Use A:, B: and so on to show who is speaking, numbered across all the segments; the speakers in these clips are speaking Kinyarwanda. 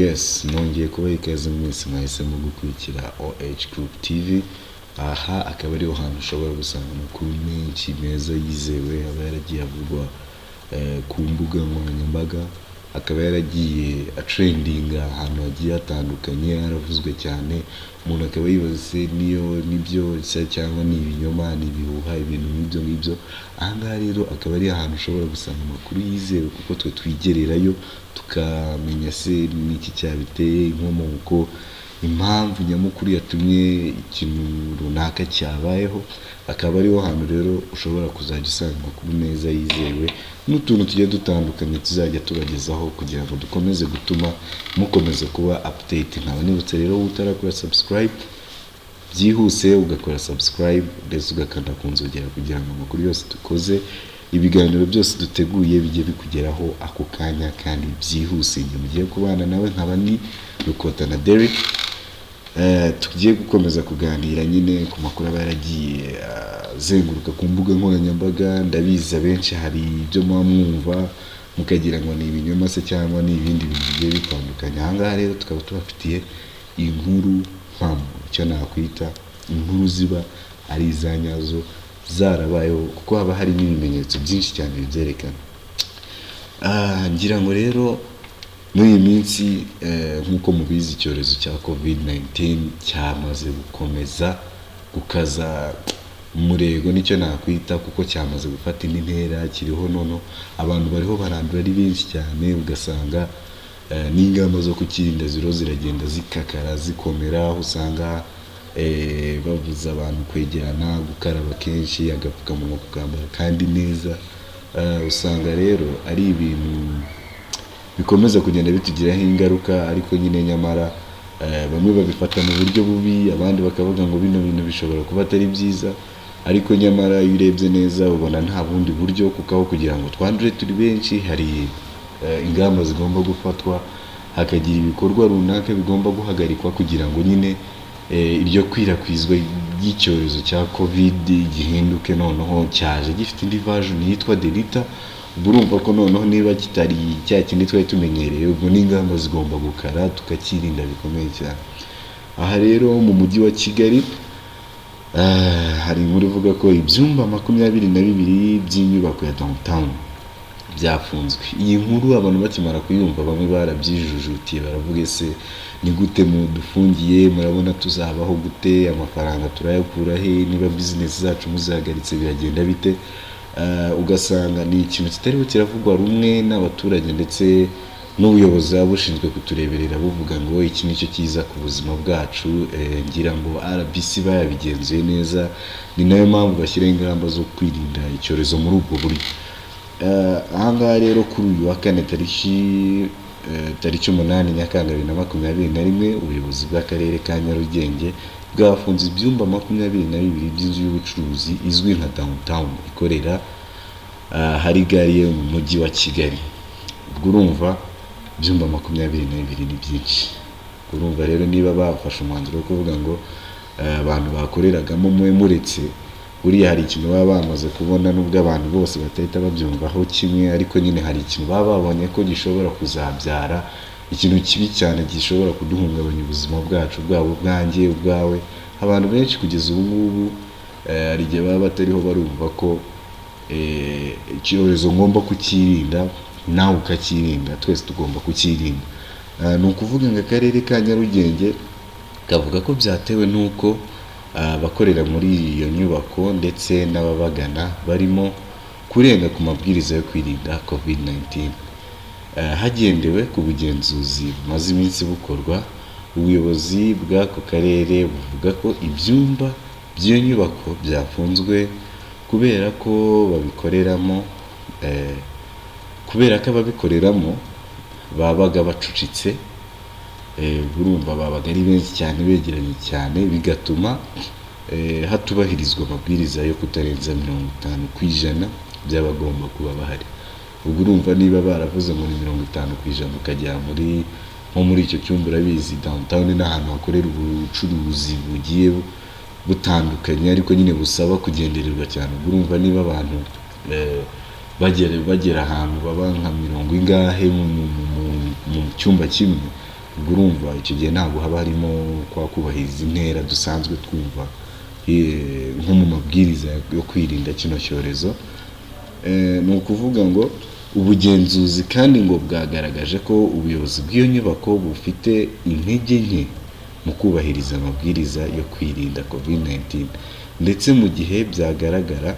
A: Yes, nongeye kubaha ikaze mwese mwahisemo gukurikira OH Group TV. Aha akaba ariho hantu ushobora gusanga amakuru menshi meza yizewe aba yaragiye avugwa ku mbuga nkoranyambaga, akaba yaragiye atrendinga ahantu hagiye hatandukanye, yaravuzwe cyane. Umuntu akaba yibaza nibyo cyangwa ni ibinyoma, ni ibihuha, ibintu nk'ibyo. Ahangaha rero akaba ari ahantu ushobora gusanga amakuru yizewe, kuko twe twigererayo tukamenya se n'iki cyabiteye, inkomoko, impamvu nyamukuru yatumye ikintu runaka cyabayeho. Akaba ariho hantu rero ushobora kuzajya usanga amakuru meza yizewe n'utuntu tugiye dutandukanye tuzajya tubagezaho, kugira ngo dukomeze gutuma mukomeza kuba update. Nkaba nibutse rero utarakora subscribe, byihuse ugakora subscribe ndetse ugakanda ku nzogera, kugira ngo amakuru yose dukoze, ibiganiro byose duteguye bijye bikugeraho ako kanya kandi byihuse. Njye mugiye kubana nawe nkaba ni Rukotana Derek. Tugiye gukomeza kuganira nyine ku makuru aba yaragiye azenguruka ku mbuga nkoranyambaga. Ndabizi abenshi hari ibyo muba mwumva mukagira ngo ni ibinyoma se cyangwa ni ibindi bintu bigiye bitandukanye. Ahangaha rero tukaba tubafitiye inkuru mpamo, icyo nakwita inkuru ziba ari izanyazo zarabayeho, kuko haba hari n'ibimenyetso byinshi cyane bibyerekana. Ngira ngo rero muri iyi minsi nk'uko mubizi, icyorezo cya COVID-19 cyamaze gukomeza gukaza umurego, nicyo nakwita, kuko cyamaze gufata indi ntera. Kiriho nono abantu bariho barandura ari benshi cyane, ugasanga n'ingamba zo kukirinda ziragenda zikakara zikomera, aho usanga bavuza abantu kwegerana, gukaraba kenshi, agapfukamunwa kukambara kandi neza. Usanga rero ari ibintu bikomeza kugenda bitugiraho ingaruka, ariko nyine nyamara bamwe babifata mu buryo bubi, abandi bakavuga ngo bino bintu bishobora kuba atari byiza. Ariko nyamara iyo urebye neza ubona nta bundi buryo, kuko aho kugira ngo twandure turi benshi, hari ingamba zigomba gufatwa, hakagira ibikorwa runaka bigomba guhagarikwa, kugira ngo nyine iryo kwirakwizwa ry'icyorezo cya COVID gihinduke. Noneho cyaje gifite indi version yitwa Delta. Urumva ko noneho niba kitari cya kindi twari tumenyereye, ubwo n'ingamba zigomba gukara tukakirinda bikomeye cyane. Aha rero mu mujyi wa Kigali hari inkuru ivuga ko ibyumba 22 by'inyubako ya downtown byafunzwe. Iyi nkuru abantu bakimara kuyumva, bamwe barabyijujutiye, baravuga ese ni gute mudufungiye, murabona tuzabaho gute, amafaranga turayakura he, niba business zacu muzahagaritse biragenda bite? Ugasanga ni ikintu kitariho kiravugwa rumwe n'abaturage, ndetse n'ubuyobozi bushinzwe kutureberera buvuga ngo iki nicyo kiza ku buzima bwacu. Ngira ngo RBC bayabigenzuye neza, ni nayo mpamvu bashyiraho ingamba zo kwirinda icyorezo muri ubwo buryo. Ahangaha rero kuri uyu wa kane tariki 8 Nyakanga 2021, ubuyobozi bw'akarere ka Nyarugenge bwafunze ibyumba 22 by'inzu y'ubucuruzi izwi nka downtown, ikorera hari gare mu mujyi wa Kigali. Ubwo urumva ibyumba 22 ni byinshi. Urumva rero niba bafashe umwanzuro wo kuvuga ngo abantu bakoreragamo mwe muretse, buriya hari ikintu baba bamaze kubona, nubwo abantu bose batahita babyumvaho kimwe, ariko nyine hari ikintu baba babonye ko gishobora kuzabyara ikintu kibi cyane, gishobora kuduhungabanya ubuzima bwacu, bwabo ubwanjye ubwawe. Abantu benshi kugeza ubu ngubu hari igihe baba batariho barumva ko icyorezo ngomba kukirinda, nawe ukakirinda, twese tugomba kukirinda. Ni ukuvuga ngo akarere ka Nyarugenge kavuga ko byatewe n'uko abakorera muri iyo nyubako ndetse n'ababagana barimo kurenga ku mabwiriza yo kwirinda COVID-19. Hagendewe ku bugenzuzi bumaze iminsi bukorwa, ubuyobozi bw'ako karere buvuga ko ibyumba by'iyo nyubako byafunzwe kubera ko ababikoreramo babaga bacucitse. Urumva babaga ari benshi cyane, begeranye cyane, bigatuma hatubahirizwa amabwiriza yo kutarenza 50% by'abagomba kuba bahari. Ubwo urumva niba baravuze ngo ni 50% ukajya muri icyo cyumba, urabizi downtown ni ahantu hakorera ubucuruzi bugiye butandukanye, ariko nyine busaba kugendererwa cyane. Ubwo urumva niba abantu bagera ahantu baba nka 100 mu cyumba kimwe, ubwo urumva icyo gihe ntabwo haba harimo kwa kubahiriza intera dusanzwe twumva nko mu mabwiriza yo kwirinda kino cyorezo. Ni ukuvuga ngo ubugenzuzi kandi ngo bwagaragaje ko ubuyobozi bw'iyo nyubako bufite intege nke mu kubahiriza amabwiriza yo kwirinda COVID-19, ndetse mu gihe byagaragara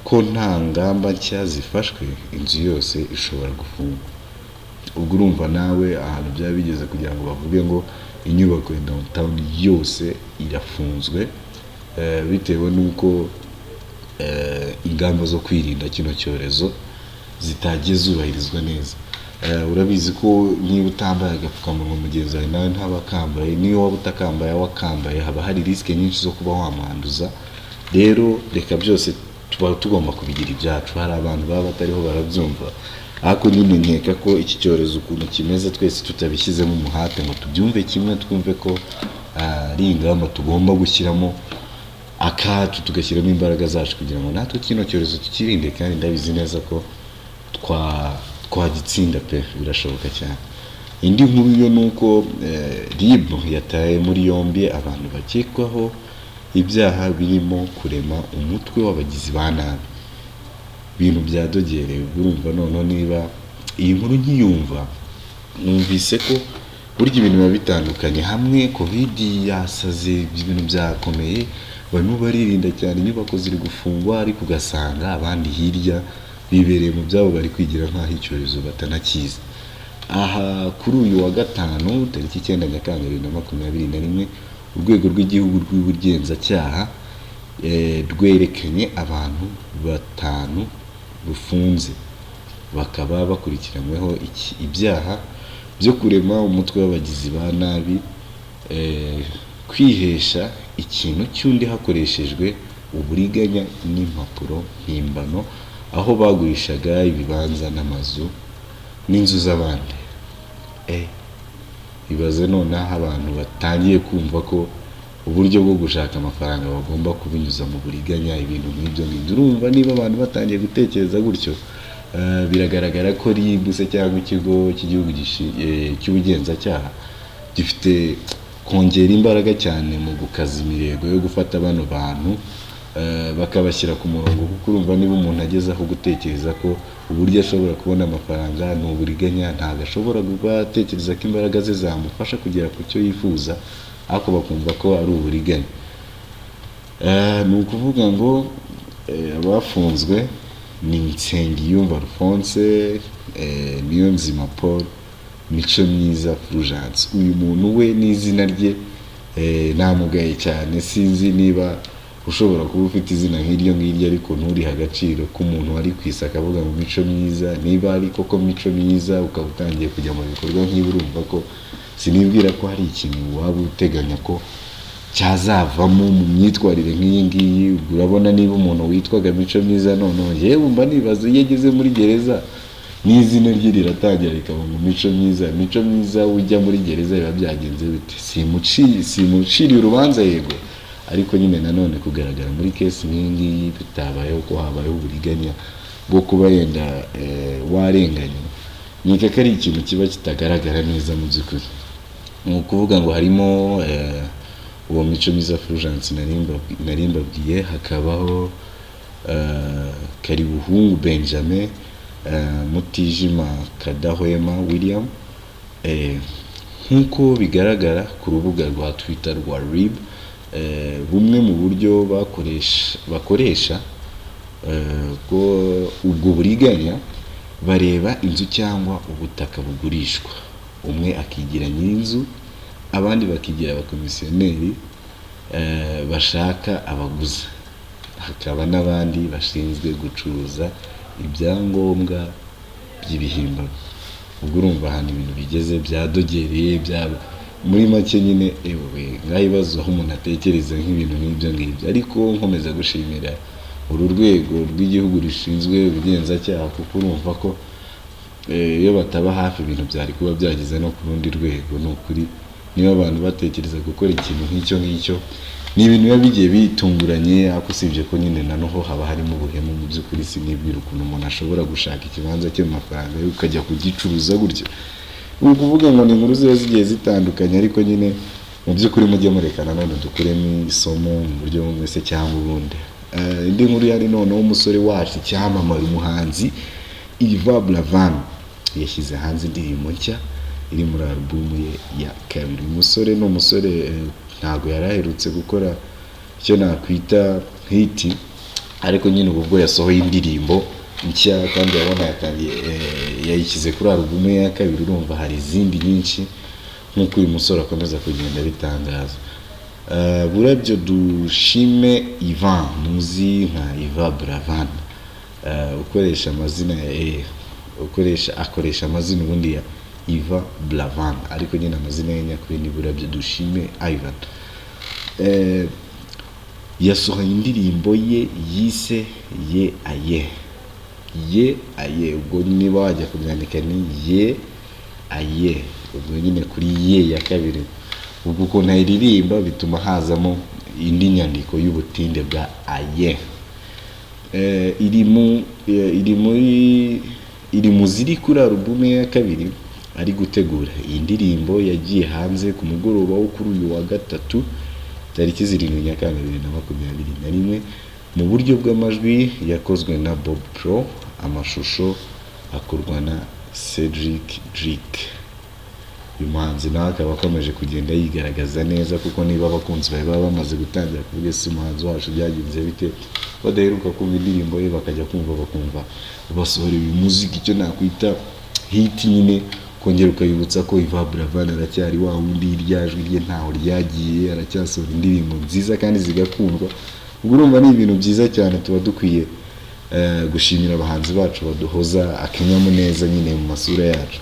A: ko nta ngamba nshya zifashwe inzu yose ishobora gufungwa. ubwo urumva nawe ahantu byaba bigeze kugira ngo bavuge ngo inyubako ya downtown yose irafunzwe bitewe n'uko ingamba zo kwirinda kino cyorezo zitagiye zubahirizwa neza. Urabizi ko niba utambaye agapfukamunwa mugenzi wawe nawe ntaba akambaye, niyo waba utakambaye wakambaye, haba hari risike nyinshi zo kuba wamwanduza. Rero reka byose tuba tugomba kubigira ibyacu. Hari abantu baba batariho barabyumva, ariko nyine nkeka ko iki cyorezo ukuntu kimeze twese tutabishyizemo umuhate ngo tubyumve kimwe, twumve ko ari ingamba tugomba gushyiramo akacu, tugashyiramo imbaraga zacu kugira ngo natwe kino cyorezo tukirinde, kandi ndabizi neza ko twagitsinda pe, birashoboka cyane. Indi nkuru yo nuko RIB yataye muri yombi abantu bakekwaho ibyaha birimo kurema umutwe w'abagizi ba nabi, ibintu byadogereye. Urumva none niba iyi nkuru nkiyumva numvise ko burya ibintu biba bitandukanye. Hamwe covid yasaze, ibintu byakomeye, barimo baririnda cyane, inyubako ziri gufungwa, ariko ugasanga abandi hirya bibereye mu byabo bari kwigira nk'aho icyorezo batanakiza. Aha kuri uyu wa gatanu tariki 9 Nyakanga 2021 urwego rw'igihugu rw'ubugenzacyaha rwerekanye abantu 5 rufunze, bakaba bakurikiranyweho ibyaha byo kurema umutwe w'abagizi ba nabi, kwihesha ikintu cy'undi hakoreshejwe uburiganya n'impapuro mpimbano, aho bagurishaga ibibanza n'amazu n'inzu z'abandi. Ibaze noneho abantu batangiye kumva ko uburyo bwo gushaka amafaranga bagomba kubinyuza mu buriganya, ibintu nk'ibyo ngibyo. Urumva niba abantu batangiye gutekereza gutyo, biragaragara ko RIB cyangwa ikigo cy'igihugu cy'ubugenzacyaha gifite kongera imbaraga cyane mu gukaza imirego yo gufata bano bantu bakabashyira ku murongo, kuko urumva niba umuntu ageze aho gutekereza ko uburyo ashobora kubona amafaranga ni uburiganya, ntabwo ashobora gutekereza ko imbaraga ze zamufasha kugera ku cyo yifuza, ariko bakumva ko ari uburiganya. Ni ukuvuga ngo abafunzwe ni Nsengiyumva Alphonse, Niyonzima Paul, Micomyiza Fulgence. Uyu muntu we n'izina rye namugaye cyane, sinzi niba ushobora kuba ufite izina nk'iryo ngiryo ariko nturiha agaciro k'umuntu wari kwisaka avuga ngo Micomyiza. Niba ari koko Micomyiza ukaba utangiye kujya mu bikorwa nk'ibi, urumva ko sinibwira ko hari ikintu waba uteganya ko cyazavamo mu myitwarire nk'iyi ngiyi. Urabona niba umuntu witwaga Micomyiza none yewe mba nibaza iyo ageze muri gereza n'izina rye riratangira rikaba ngo Micomyiza ujya muri gereza biba byagenze bite? Simuciriye urubanza yego, ariko nyine nanone kugaragara muri case nk'iyi ngiyi bitabayeho ko habayeho uburiganya bwo kuba yenda warenganye, nkeka ko ari ikintu kiba kitagaragara neza mu by'ukuri. Ni ukuvuga ngo harimo uwo Micomyiza Fulgence nari mbabwiye, hakabaho Karibuhungu Benjamin, Mutijima Kadahwema William. Nk'uko bigaragara ku rubuga rwa Twitter rwa RIB, bumwe mu buryo bakoresha ko ubwo buriganya, bareba inzu cyangwa ubutaka bugurishwa, umwe akigira nyir'inzu, abandi bakigira abakomisiyoneri bashaka abaguzi, hakaba n'abandi bashinzwe gucuruza ibyangombwa by'ibihimbano. Ubwo urumva ahantu ibintu bigeze byadogereye, muri make nyine ngaho ibibazo aho umuntu atekereza nk'ibintu nk'ibyo ngibyo. Ariko nkomeza gushimira uru rwego rw'igihugu rushinzwe ubugenzacyaha, kuko urumva ko iyo bataba hafi ibintu byari kuba byageze no ku rundi rwego. Ni ukuri niba abantu batekereza gukora ikintu nk'icyo ngicyo, ni ibintu biba bigiye bitunguranye, ariko usibye ko nyine nanoho haba harimo ubuhemu. Mu by'ukuri sinibwira ukuntu umuntu ashobora gushaka ikibanza cyo mu mafaranga yo ukajya kugicuruza gutyo. ubu kuvuga ngo ni inkuru ziba zigiye zitandukanye, ariko nyine mu by'ukuri mujye murekana none dukuremo isomo mu buryo bumwe se cyangwa ubundi. Indi nkuru yari noneho umusore wacu cyamamare umuhanzi Yvan Buravan yashyize hanze indirimbo nshya iri muri album ye ya kabiri. Umusore ni umusore ntabwo yari aherutse gukora icyo nakwita hit, ariko nyine ubwo yasohoye indirimbo nshya kandi yabona yatangiye yayishyize kuri album ye ya kabiri. Urumva hari izindi nyinshi nk'uko uyu musore akomeza kugenda bitangaza. Burabyo dushime Yvan, muzi nka Yvan Buravan, ukoresha amazina akoresha amazina ubundi ya Yvan Buravan, ariko nyine amazina ye nyakuri ni Burabyo dushime Yvan. Yasohoye indirimbo ye yise Ye Aye. Ye Aye, ubwo niba wajya kubyandika ni Ye Aye, ubwo nyine kuri ye ya kabiri. Ubwo ukuntu ayiririmba bituma hazamo indi nyandiko y'ubutinde bwa aye. Iri mu ziri kuri album ya kabiri ari gutegura. Iyi ndirimbo yagiye hanze ku mugoroba wo kuri uyu wa gatatu tariki 7 Nyakanga 2021 mu buryo bw'amajwi yakozwe na Bob Pro, amashusho akorwa na Cedric Drake. Uyu muhanzi nawe akaba akomeje kugenda yigaragaza neza, kuko niba abakunzi baba bamaze gutangira kuvuga ese umuhanzi wacu byagenze bite, badaheruka kumva indirimbo ye bakajya bakumva basohora uyu muziki icyo nakwita hit nyine, kongera ukayibutsa ko Yvan Buravan aracyari wa wundi, iryajwi rye ntaho ryagiye, aracyasohora indirimbo nziza kandi zigakundwa. Ubwo urumva ni ibintu byiza cyane, tuba dukwiye gushimira abahanzi bacu baduhoza akanyamuneza nyine mu masura yacu.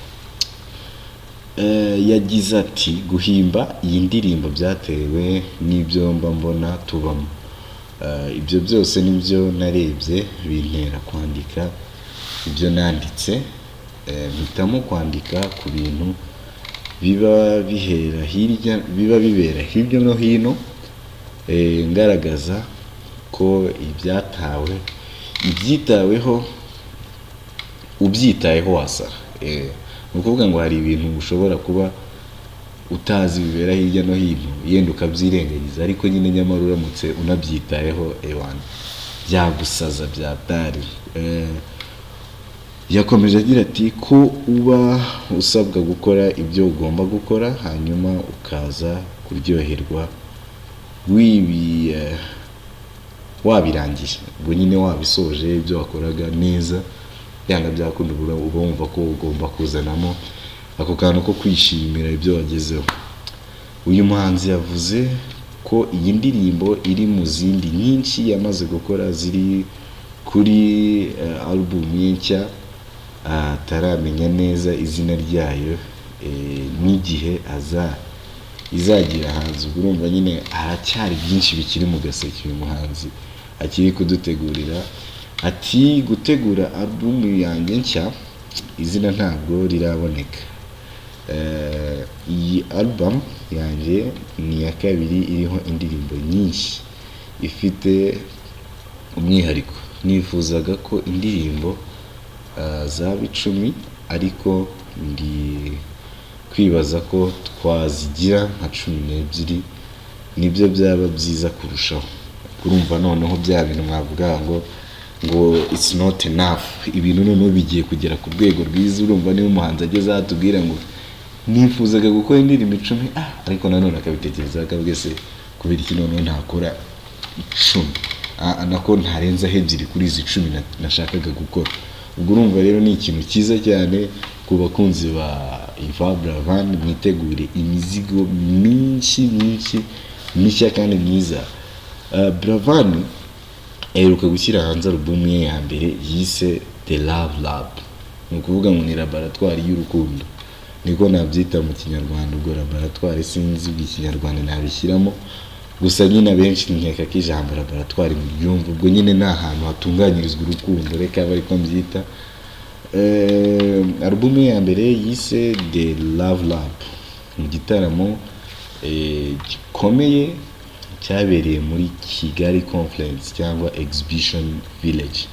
A: Yagize ati guhimba iyi ndirimbo byatewe n'ibyo mba mbona tubamo. Ibyo byose nibyo narebye bintera kwandika ibyo nanditse. Mpitamo kwandika ku bintu biba bibera hirya no hino, ngaragaza ko ibyitaweho ubyitayeho wasara. Ni ukuvuga ngo hari ibintu ushobora kuba utazi bibera hirya no hino, yenda ukabyirengagiza, ariko nyine nyamara uramutse unabyitayeho byagusaza byatari. Yakomeje agira ati ko uba usabwa gukora ibyo ugomba gukora, hanyuma ukaza kuryoherwa wabirangiye. Ubwo nyine wabisoje ibyo wakoraga neza, byanga byakunda uba wumva ko ugomba kuzanamo ako kantu ko kwishimira ibyo wagezeho. Uyu muhanzi yavuze ko iyi ndirimbo iri mu zindi nyinshi yamaze gukora ziri kuri album ye nshya, ataramenya neza izina ryayo n'igihe izagira hanze. Ubwo urumva nyine haracyari byinshi bikiri mu gaseke uyu muhanzi akiri kudutegurira. Ati gutegura album yanjye nshya, izina ntabwo riraboneka. Iyi album yanjye ni iya kabiri iriho indirimbo nyinshi ifite umwihariko. Nifuzaga ko indirimbo zaba 10, ariko ndi kwibaza ko twazigira nka 12, nibyo byaba byiza kurushaho. Urumva noneho bya bintu mwavuga ngo it's not enough, ibintu noneho bigiye kugera ku rwego rwiza. Urumva niba umuhanzi ageze atubwira ngo nifuzaga gukora indirimbo 10, ariko nanone akabitekereza akavuga se kubera iki noneho ntakora 10, nako ntarenzaho 2 kuri izi 10 nashakaga gukora. Ubwo urumva rero ni ikintu cyiza cyane ku bakunzi ba Yvan Buravan. Mwitegure imizigo myinshi mishya kandi myiza. Buravan aheruka gushyira hanze album ye ya mbere yise The Love Lab. Ni ukuvuga ngo ni laboratoire y'urukundo, niko nabyita mu Kinyarwanda. Ubwo laboratoire sinzi bw'ikinyarwanda nabishyiramo, gusa nyine abenshi nkeka ko ijambo laboratoire mu byumva. Ubwo nyine ni ahantu hatunganyirizwa urukundo, reka aba ariko mbyita. Album ya mbere yise The Love Lab, mu gitaramo gikomeye cyabereye muri Kigali Conference cyangwa Exhibition Village,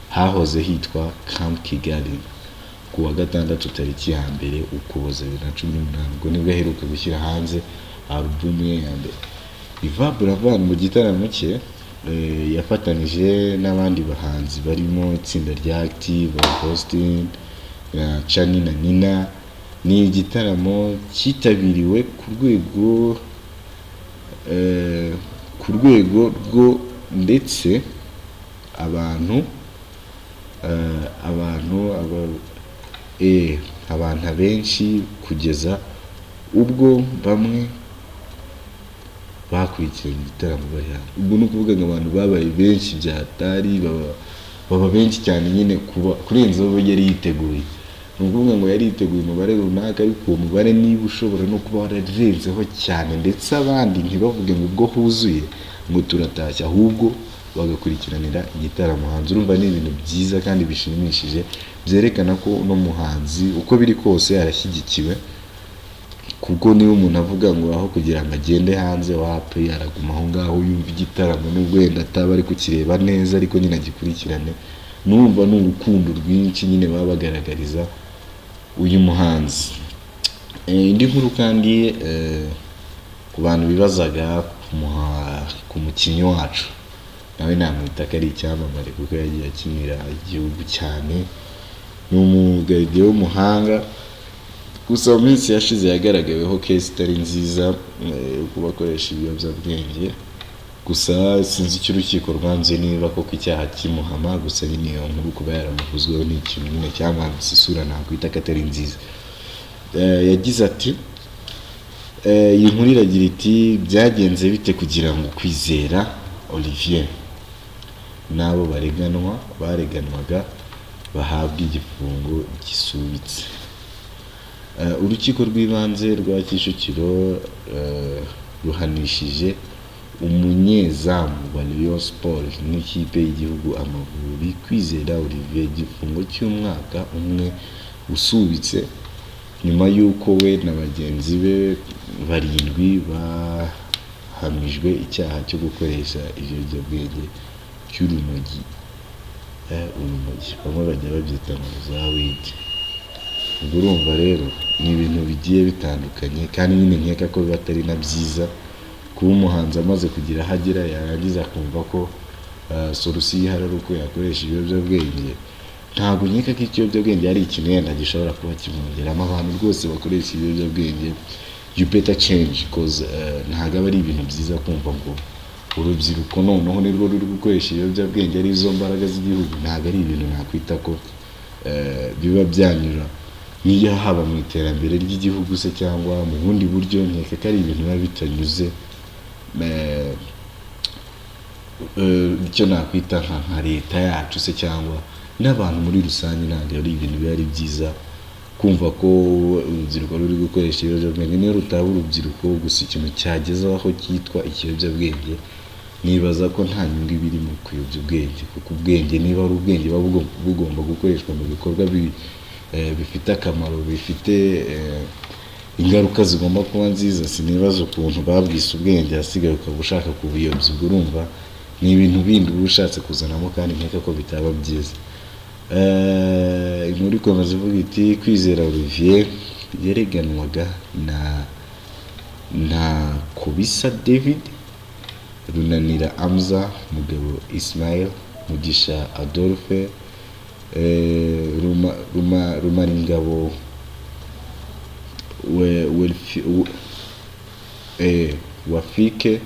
A: hahoze hitwa Camp Kigali. ku wa gatandatu tariki ya mbere Ukuboza 2018 ubwo nibwo aheruka gushyira hanze album ye ya mbere. Yvan Buravan mu gitaramo cye yafatanije n'abandi bahanzi barimo itsinda rya Active, Faustin, Chani na Nina. Ni igitaramo cyitabiriwe ku rwego rwo ndetse abantu benshi kugeza ubwo bamwe bakurikiranye igitaramo bari hano. Ubwo ni ukuvuga ngo abantu babaye benshi byatari, baba benshi cyane nyine kurenza uwo yari yiteguye. Ni ukuvuga ngo yari yiteguye umubare runaka, ariko uwo mubare niba ushobora no kuba wararenzeho cyane, ndetse abandi ntibavuge ngo ubwo huzuye ngo turatashya, ahubwo bagakurikiranira igitaramo hanze. Urumva ni ibintu byiza kandi bishimishije, byerekana ko uno muhanzi uko biri kose arashyigikiwe, kuko niba umuntu avuga ngo aho kugira ngo agende hanze wapi, araguma aho ngaho yumva igitaramo, nubwo wenda ataba ari kukireba neza ariko nyine agikurikirane. Numva ni urukundo rwinshi nyine baba bagaragariza uyu muhanzi. Indi nkuru kandi ku bantu bibazaga ku mukinnyi wacu, nawe namwita ko ari icyamamare kuko yagiye akinira igihugu cyane, ni umugabo w'umuhanga. Gusa mu minsi yashize yagaragaweho case itari nziza yo kuba akoresha ibiyobyabwenge. Gusa sinzi icyo urukiko rwanze niba koko icyaha kimuhama, gusa nyine iyo nkuru kuba yaramuvuzweho ni ikintu nyine cyamwambitse isura nakwita ko atari nziza. Yagize ati iyi nkuru iragira iti byagenze bite kugira ngo Kwizera Olivier n'abo bareganwaga bahabwa igifungo gisubitse. Urukiko rw'ibanze rwa Kicukiro ruhanishije umunyezamu wa Rayon Sports n'ikipe y'igihugu Amavubi Kwizera Olivier igifungo cy'umwaka umwe usubitse, nyuma y'uko we na bagenzi be 7 bahamijwe icyaha cyo gukoresha ibiyobyabwenge cy'urumogi. Urumogi bamwe bajya babyita ngo za weed. Ubwo urumva rero ni ibintu bigiye bitandukanye, kandi nyine nkeka ko biba atari na byiza kuba umuhanzi amaze kugira aho agera yarangiza kumva ko solution ihari ari uko yakoresha ibiyobyabwenge. Ntabwo nkeka ko ikiyobyabwenge ari ikintu yenda gishobora kuba kimwongeramo. Abantu rwose bakoresha ibiyobyabwenge, you better change, cause ntabwo aba ari ibintu byiza kumva ngo urubyiruko noneho nirwo ruri gukoresha ibiyobyabwenge ari izo mbaraga z'igihugu. Ntabwo ari ibintu nakwita ko biba byanyura niyo haba mu iterambere ry'igihugu se cyangwa mu bundi buryo. Nkeka ko ari ibintu biba bitanyuze icyo nakwita nka leta yacu se cyangwa n'abantu muri rusange. Ntabwo ari ibintu biba ari byiza kumva ko urubyiruko ruri gukoresha ibiyobyabwenge. Niyo rutaba urubyiruko gusa ikintu cyagezeho aho cyitwa ikiyobyabwenge, nibaza ko nta nyungu ibiri mu kuyobya ubwenge, kuko ubwenge niba ari ubwenge buba bugomba gukoreshwa mu bikorwa bifite akamaro, bifite ingaruka zigomba kuba nziza. Sinibaza ukuntu babwise ubwenge hasigaye ukaba ushaka kubuyobya. Ubwo urumva ni ibintu bindi uba ushatse kuzanamo, kandi nkeka ko bitaba byiza. Inkuru ikomeza ivuga iti Kwizera Olivier yareganwaga na Kobisa David, Runanira Amza, Mugabo Ismail, Mugisha Adolphe, Rumaringabo Wafike,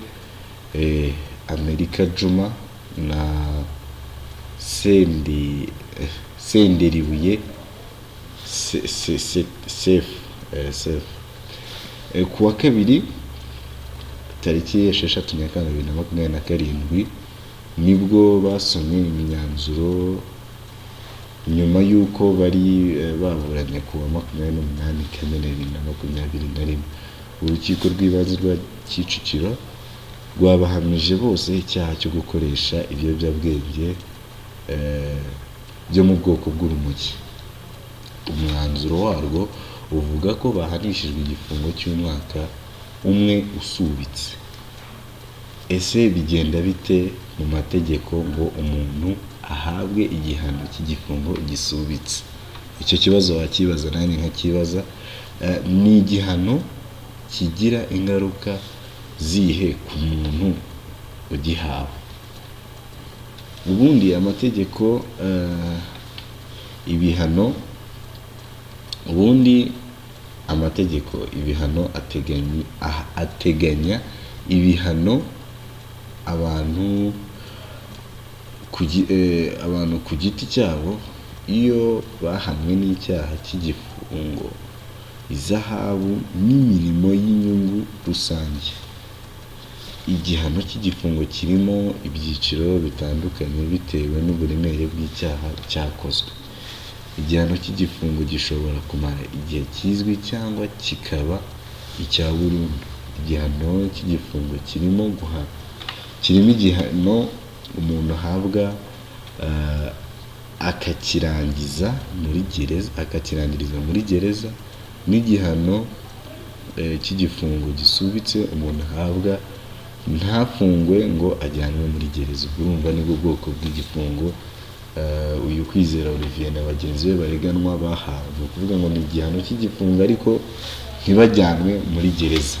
A: Amerika Juma na Senderibuye Sef. Ku wa kabiri tariki 6 Nyakanga 2027 nibwo basomye imyanzuro nyuma y'uko bari baburanye ku wa 28 Kamena 2021. Urukiko rw'ibanze rwa Kicukiro rwabahamije bose icyaha cyo gukoresha ibiyobyabwenge byo mu bwoko bw'urumogi. Umwanzuro warwo uvuga ko bahanishijwe igifungo cy'umwaka umwe usubitse. Ese bigenda bite mu mategeko ngo umuntu ahabwe igihano cy'igifungo gisubitse? icyo kibazo wakibaza nanjye nkakibaza. Ni igihano kigira ingaruka zihe ku muntu ugihawe? Ubundi amategeko ibihano ateganya ibihano abantu ku giti cyabo iyo bahamwe n'icyaha cy'igifungo, izahabu n'imirimo y'inyungu rusange. Igihano cy'igifungo kirimo ibyiciro bitandukanye bitewe n'uburemere bw'icyaha cyakozwe. Igihano cy'igifungo gishobora kumara igihe kizwi cyangwa kikaba icya burundu. Igihano cy'igifungo kirimo igihano umuntu ahabwa akakirangiriza muri gereza, n'igihano cy'igifungo gisubitse umuntu ahabwa ntafungwe ngo ajyanwe muri gereza. Urumva nibwo bwoko bw'igifungo uyu Kwizera Olivier na bagenzi be bareganwa bahawe. Ni ukuvuga ngo ni igihano cy'igifungo ariko ntibajyanwe muri gereza.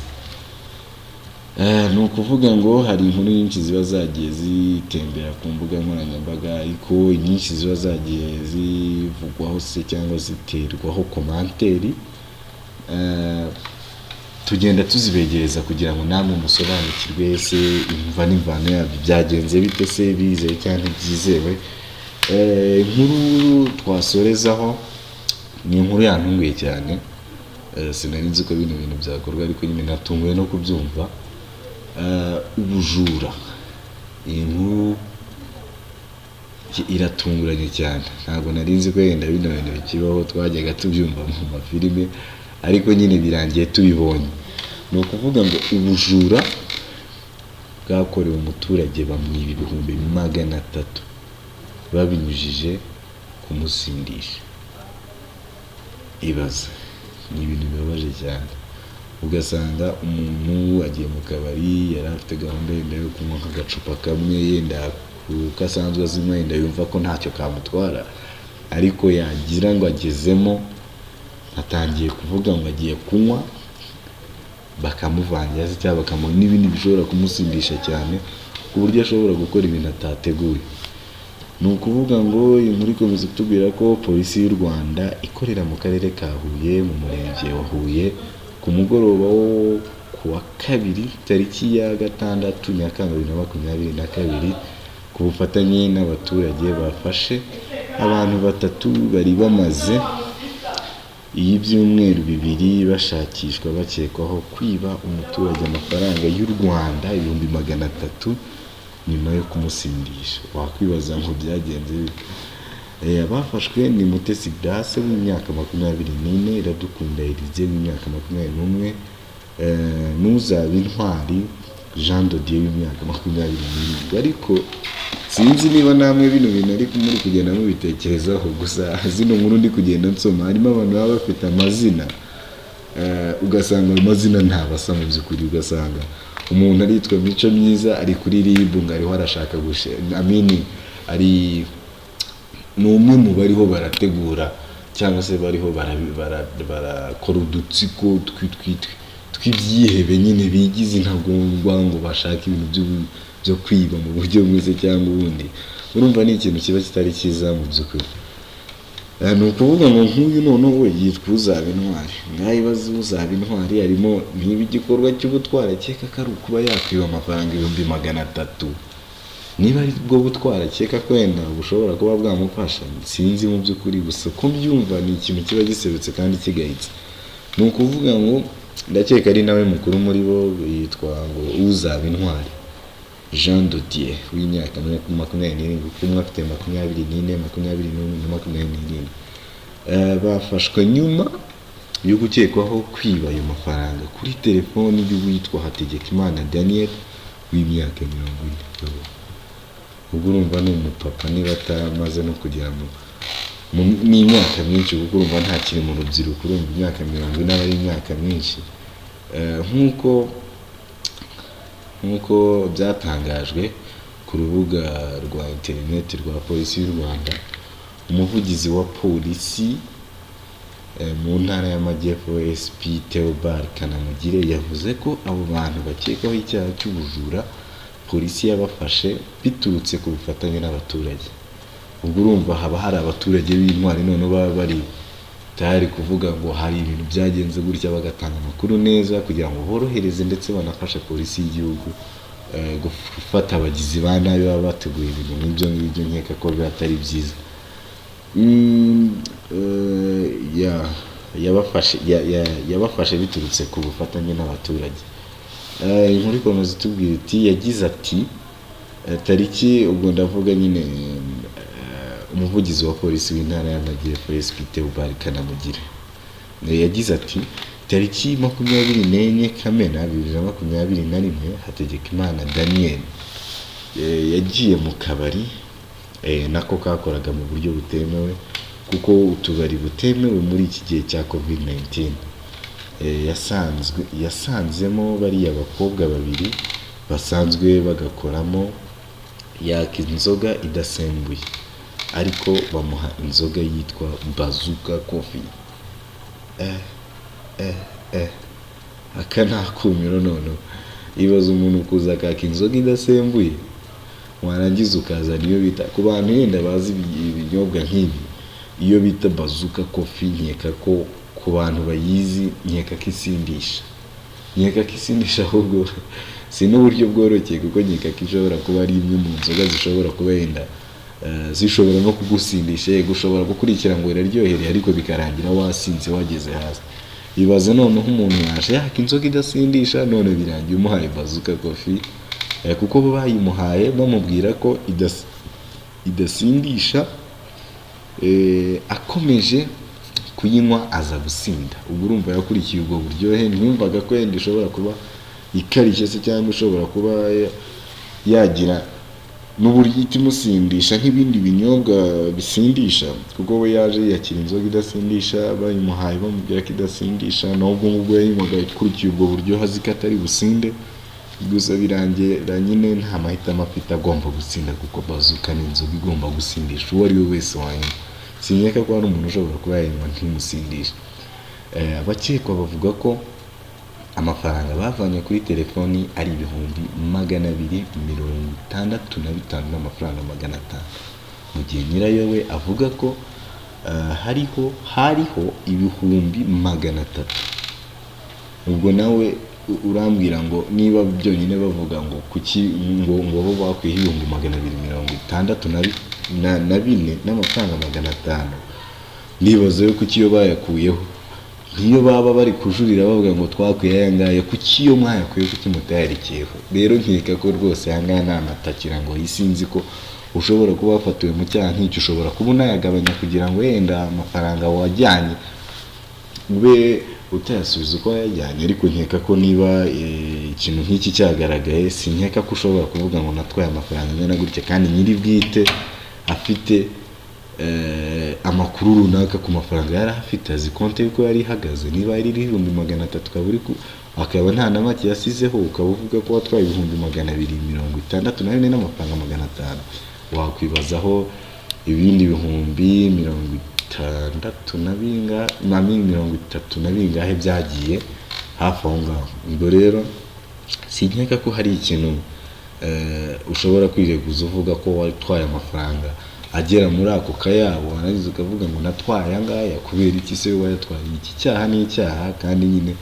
A: Ni ukuvuga ngo hari inkuru nyinshi ziba zagiye zitembera ku mbuga nkoranyambaga, ariko inyinshi ziba zagiye zivugwaho se cyangwa ziterwaho komanteri, tugenda tuzibegereza kugira ngo namwe musobanukirwe ese imva n'imvano yabyo byagenze bite, se bizeye cyangwa ntibyizewe. Inkuru twasorezaho ni inkuru yantunguye cyane, sinari nzi ko bino bintu byakorwa ariko nyine natunguwe no kubyumva. Ubujura, iyi nkuru iratunguranye cyane, ntabwo nari nzi ko yenda bino bintu bikibaho, twajyaga tubyumva mu mafilime ariko nyine birangiye tubibonye. Ni ukuvuga ngo ubujura bwakorewe umuturage bamwiba 300,000 babinyujije kumusindisha. Ibaza, ni ibintu bibabaje cyane. Ugasanga umuntu agiye mu kabari, yari afite gahunda yenda yo kunywa agacupa kamwe, yenda kuko asanzwe azinywa, yenda yumva ko ntacyo kamutwara, ariko yagira ngo agezemo atangiye kuvuga ngo agiye kunywa, bakamuvangira cyangwa bakamuha n'ibindi bishobora kumusindisha cyane ku buryo ashobora gukora ibintu atateguye. Ni ukuvuga ngo inkuru ikomeza kutubwira ko polisi y'u Rwanda ikorera mu karere ka Huye mu murenge wa Huye ku mugoroba wo kuwa 2 tariki ya 6 Nyakanga 2022 ku bufatanye n'abaturage bafashe abantu 3 bari bamaze ibyumweru 2 bashakishwa bakekwaho kwiba umuturage amafaranga y'u Rwanda 300,000 nyuma yo kumusindisha. Wakwibaza ngo byagenze abafashwe ni Mutesi Grace w'imyaka 24, Iradukunda Elize w'imyaka 21, Ntuzabintwari Jean de Dieu w'imyaka 27. Ariko sinzi niba namwe bino bintu ariko muri kugenda mubitekerezaho, gusa zino nkuru ndi kugenda nsoma harimo abantu baba bafite amazina, ugasanga amazina ntabasa mu by'ukuri. Ugasanga umuntu aritwa Mico Myiza ari kuri RIB ngo ariho arashaka ari n'umwe mu bariho barategura cyangwa se bariho barakora udutsiko tw'ibyihebe nyine bigize intagondwa ngo bashaka ibintu byo kwiba mu buryo bwiza cyangwa ubundi. Urumva ni ikintu kiba kitari cyiza mu by'ukuri. Ni ukuvuga ngo nk'uyu noneho we yitwa Uzabintwari. Mwayibaze Uzabintwari harimo niba igikorwa cy'ubutwara akeka ko ari ukuba yakwiba amafaranga 300,000. Niba ari bwo butwara akeka ko wenda bushobora kuba bwamufasha, sinzi mu by'ukuri, gusa ko mbyumva ni ikintu kiba gisebetse kandi kigayitse. Ni ukuvuga ngo ndakeka ari nawe mukuru muri bo, yitwa ngo Uzabintwari Jean de Dieu w'imyaka 27, kumwe afite 24, 27. Bafashwe nyuma yo gukekwaho kwiba ayo mafaranga kuri telefoni y'uwitwa Hategekimana Daniel w'imyaka 40. Ubwo urumva ni umupapa niba atamaze no kugera mu myaka myinshi, kuko urumva ntakiri mu rubyiruko. Urumva imyaka 40 n'abari imyaka myinshi. Nk'uko byatangajwe ku rubuga rwa interineti rwa polisi y'u Rwanda, umuvugizi wa polisi mu ntara y'Amajyepfo SP Theobald Kanamugire yavuze ko abo bantu bakekwaho icyaha cy'ubujura polisi yabafashe biturutse ku bufatanye n'abaturage. Ubwo urumva haba hari abaturage b'intwari none baba bari tayari kuvuga ngo hari ibintu byagenze gutya, bagatanga amakuru neza kugira ngo borohereze ndetse banafashe polisi y'igihugu gufata abagizi ba nabi baba bateguye ibintu nk'ibyo ngibyo. Nkeka ko atari byiza. Yabafashe biturutse ku bufatanye n'abaturage. Inkuru ikomeza itubwira iti yagize ati tariki, ubwo ndavuga nyine umuvugizi wa polisi w'intara y'Amajyepfo SP Theobald Kanamugire yagize ati tariki 24 Kamena 2021 Hategekimana Daniel yagiye mu kabari nako kakoraga mu buryo butemewe kuko utubari butemewe muri iki gihe cya COVID-19. Yasanzemo bariya bakobwa babiri basanzwe bagakoramo, yaka inzoga idasembuye ariko bamuha inzoga yitwa Bazooka Coffee. Aka nakumiro none ibaza umuntu kuza akaka inzoga idasembuye warangiza ukazana iyo bita ku bantu yenda bazi ibinyobwa nk'ibi, iyo bita Bazooka Coffee. Nkeka ko ku bantu bayizi, nkeka ko isindisha ahubwo si n'uburyo bworoshye kuko nkeka ko ishobora kuba ari imwe mu nzoga zishobora kuba yenda zishobora no kugusindisha, gushobora gukurikira ngo iraryohereye ariko bikarangira wasinze wageze hasi. Ibaze noneho umuntu yaje yaka inzoga idasindisha none birangiye umuhaye Bazooka Coffee, kuko bo bayimuhaye bamubwira ko idasindisha, akomeje kuyinywa aza gusinda. Ubwo urumva yakurikiye ubwo buryohe, ntiyumvaga ko yenda ishobora kuba ikarishye se cyangwa ishobora kuba yagira n'uburyo imusindisha nk'ibindi binyobwa bisindisha, kuko we yaje yakira inzoga idasindisha bayimuhaye bamubwira ko idasindisha, nubwo ngubwo yayinywaga ikurikiye ubwo buryo azi ko atari businde. Gusa birangira nyine nta mahitamo afite, agomba gutsinda kuko Bazooka ni inzoga igomba gusindisha uwo ari we wese wayinywa. Sinkeka ko hari umuntu ushobora kuba yayinywa ntimusindishe. Abakekwa bavuga ko amafaranga bavanye kuri telefoni ari 265 n'amafaranga 500, mu gihe nyirayo we avuga ko hariho 300. Ubwo nawe urambwira ngo niba byonyine bavuga ngo kuki ngo bo bakwiye 264 n'amafaranga 500, nibaza yo kuki yo bayakuyeho. Niyo baba bari kujurira bavuga ngo twakwiye ayangaya, kuki yo mwayakuye, kuki mutayarekeyeho? Rero nkeka ko rwose ayangaya nta matakira ngo yisinzi ko ushobora kuba wafatiwe mu cyaha nk'icyo, ushobora kuba unayagabanya kugira ngo yenda amafaranga wajyanye ube utayasubiza uko yajyanye. Ariko nkeka ko niba ikintu nk'iki cyagaragaye, sinkeka ko ushobora kuvuga ngo natwaye amafaranga angana gutya kandi nyiri bwite afite amakuru runaka ku mafaranga yari afite, azi konti yuko yari ihagaze. Niba ari 300 akaba nta na make yasizeho, ukaba uvuga ko watwaye 264 n'amafaranga 500, wakwibazaho ibindi 30 byagiye hafi aho ngaho. Ubwo rero sinkeka ko hari ikintu ushobora kwireguza uvuga ko watwaye amafaranga agera muri ako kayabo, wanagize ukavuga ngo natwaye angaya kubera iki se wayatwaye. Iki cyaha ni icyaha kandi nyine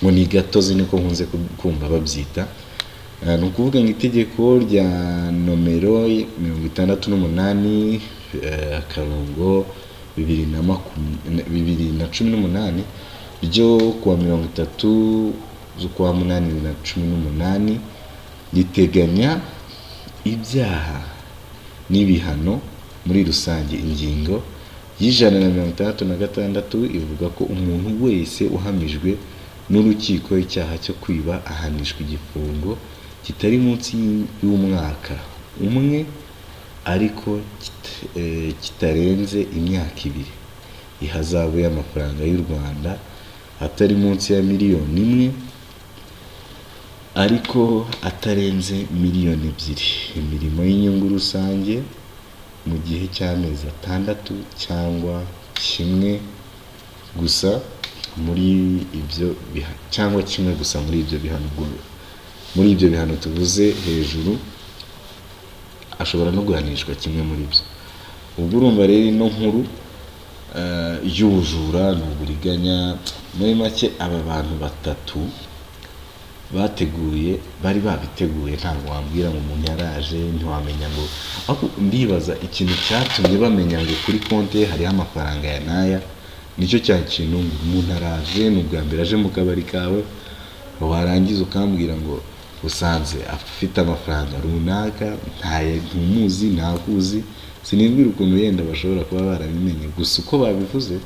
A: ngo ni gatozi niko nkunze kumva babyita. Ni ukuvuga ngo itegeko rya nomero 68 akarongo 2018 ryo kuwa 30 z'ukwa 8/2018 riteganya ibyaha n'ibihano muri rusange. Ingingo y'166 ivuga ko umuntu wese uhamijwe n'urukiko icyaha cyo kwiba ahanishwa igifungo kitari munsi y'umwaka umwe ariko kitarenze imyaka 2, ihazabu y'amafaranga y'u Rwanda atari munsi ya miliyoni 1 ariko atarenze miliyoni 2, imirimo y'inyungu rusange mu gihe cy'amezi 6 cyangwa kimwe gusa muri ibyo cyangwa kimwe gusa muri ibyo bihano, muri ibyo bihano tuvuze hejuru ashobora no guhanishwa kimwe muri byo. Ubwo urumva rero ino nkuru y'ubujura n'uburiganya, muri make aba bantu batatu bateguye bari babiteguye, ntabwo wambwira ngo umuntu yaraje ntiwamenya ngo, ariko ndibaza ikintu cyatumye bamenya ngo kuri konti ye hariho amafaranga ya naya, nicyo cya kintu ngo umuntu araje ni ubwa mbere aje mu kabari kawe, warangiza ukambwira ngo usanze afite amafaranga runaka, ntumuzi ntakuzi, sinibwira ukuntu yenda bashobora kuba barabimenye, gusa uko babivuze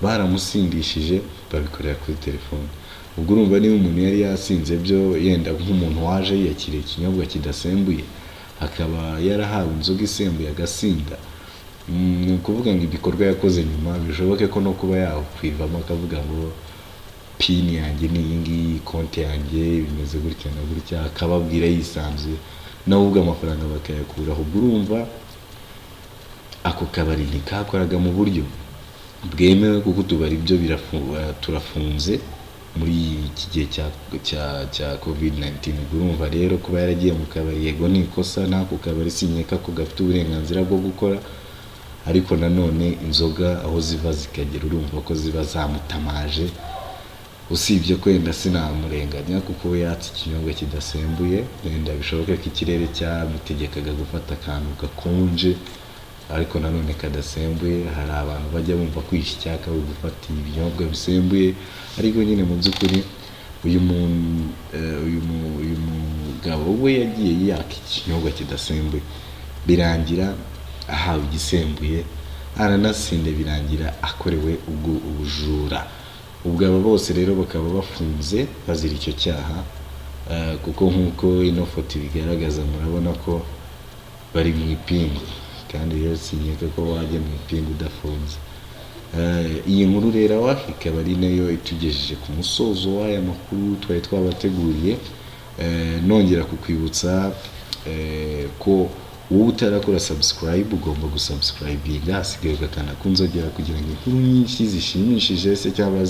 A: baramusindishije babikorera kuri telefone. Ubwo urumva niba umuntu yari yasinze byo, yenda nk'umuntu waje yiyakiriye ikinyobwa kidasembuye akaba yarahawe inzoga isembuye agasinda, ni ukuvuga ngo ibikorwa yakoze nyuma bishoboke ko no kuba yakwivamo akavuga ngo pini yanjye ni iyi ngiyi, konti yanjye bimeze gutya na gutya, akababwira yisanzuye, nawe ubwo amafaranga bakayakuraho. Ubwo urumva ako kabari ntikakoraga mu buryo bwemewe, kuko utubari byo turafunze muri iki gihe cya COVID-19. Urumva rero kuba yaragiye mu kabari, yego ni ikosa, n'ako kabari sinyeka ko gafite uburenganzira bwo gukora, ariko nanone inzoga aho ziva zikagera urumva ko ziba zamutamaje, usibye ko wenda sinamurenganya kuko yatse ikinyobwa kidasembuye, wenda bishoboka ko ikirere cyamutegekaga gufata akantu gakonje ariko nanone kadasembuye. Hari abantu bajya bumva kwisha icyaka gufata ibinyobwa bisembuye, ariko nyine mu by'ukuri uyu mugabo we yagiye yaka ikinyobwa kidasembuye, birangira ahawe igisembuye, aranasinde, birangira akorewe ubujura. Ubwo aba bose rero bakaba bafunze bazira icyo cyaha, kuko nk'uko ino foto ibigaragaza murabona ko bari mu ipingu, kandi rero sinyeka ko wajya mu ipingu udafunze. Iyi nkuru rero ikaba ari nayo itugejeje ku musozo w'aya makuru twari twabateguriye. Nongera kukwibutsa ko wowe utarakora subscribe ugomba gusubscribinga, hasigaye ugakanda ku nzogera kugira ngo inkuru nyinshi zishimishije se cyangwa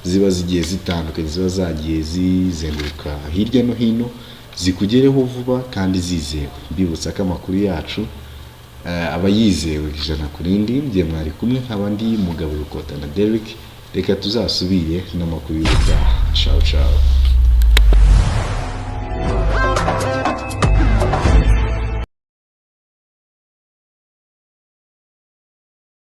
A: ziba zigiye zitandukanye, ziba zagiye zizenguruka hirya no hino, zikugereho vuba kandi zizewe. Mbibutsa ko amakuru yacu aba yizewe ijana ku rindi. Njye mwari kumwe nk'abandi Mugabo Rukotana Derrick, reka tuzasubire n'amakuru y'ubutaha. Ciao ciao.